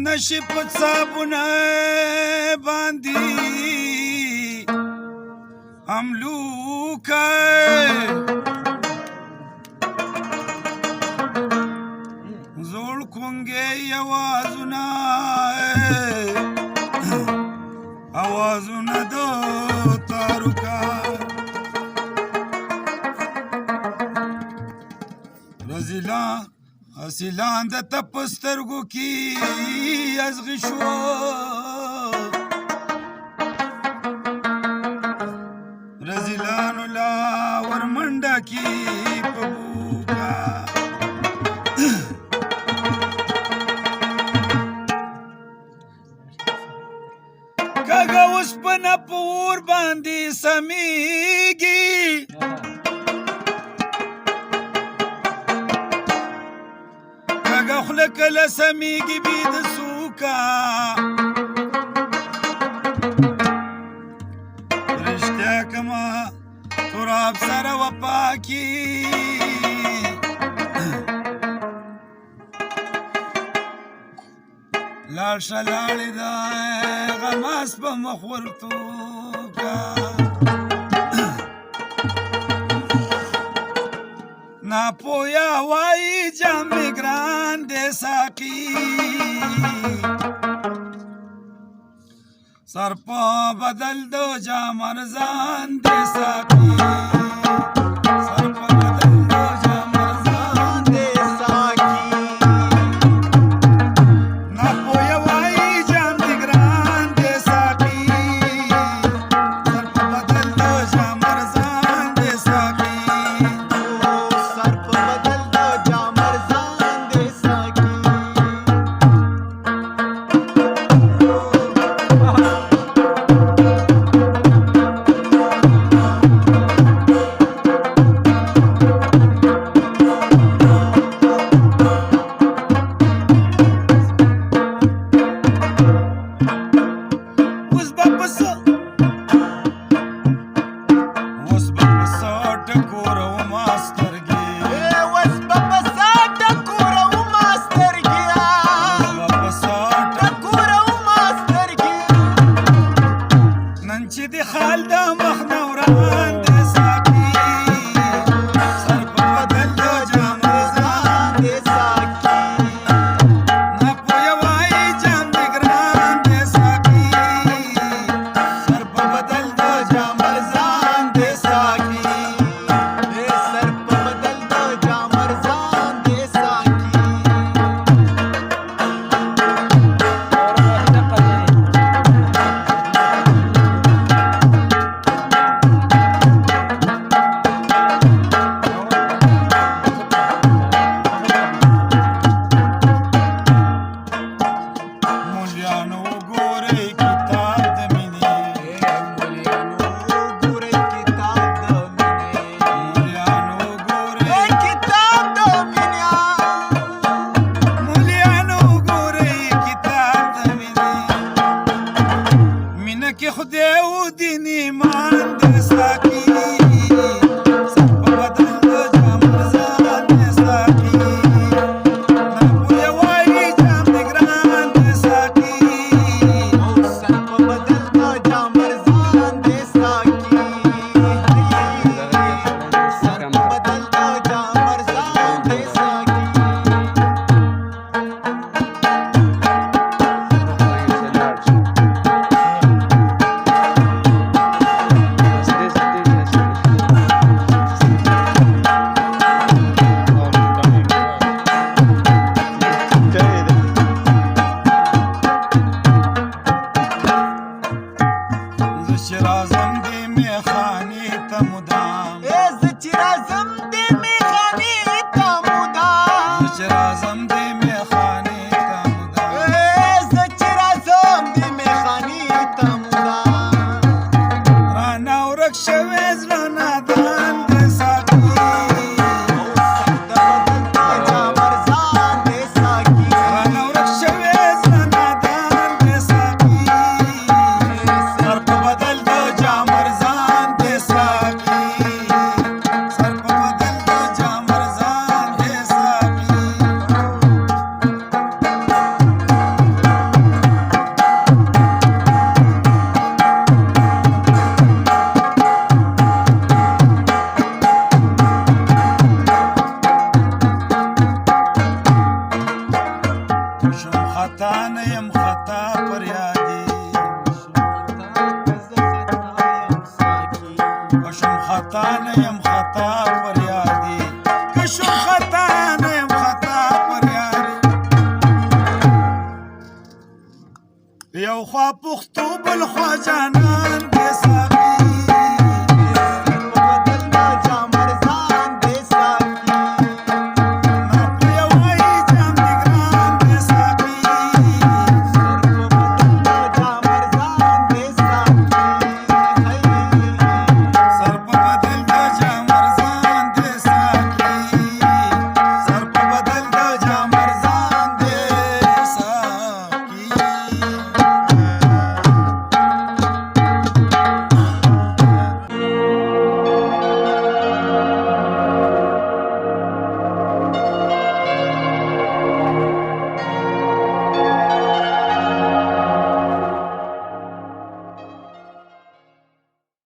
نشي په صابونه باندې املوکه زوړ کونګې اوازونه د تاروکه رزیلان د په سترګو کې ازغي شو رزیلانو لا ورمنډه کې په بوکا کاږه اوسپنه په اور باندې سمیږي خوله کله سمیږي بې د سوکا رښتیا کما تراب سره وفا کې لاړ شه لاړې ده غماس په مخ ورتوکا ناپویا وای جام ګران دې ساقي سر په بدل دو جام ارزان دې ساقي سر په بدل دو جام ارزان دې ساقي ناپویا وای جام ګران دې ساقي سر په بدل دو جام ارزان دې ساقي Shewez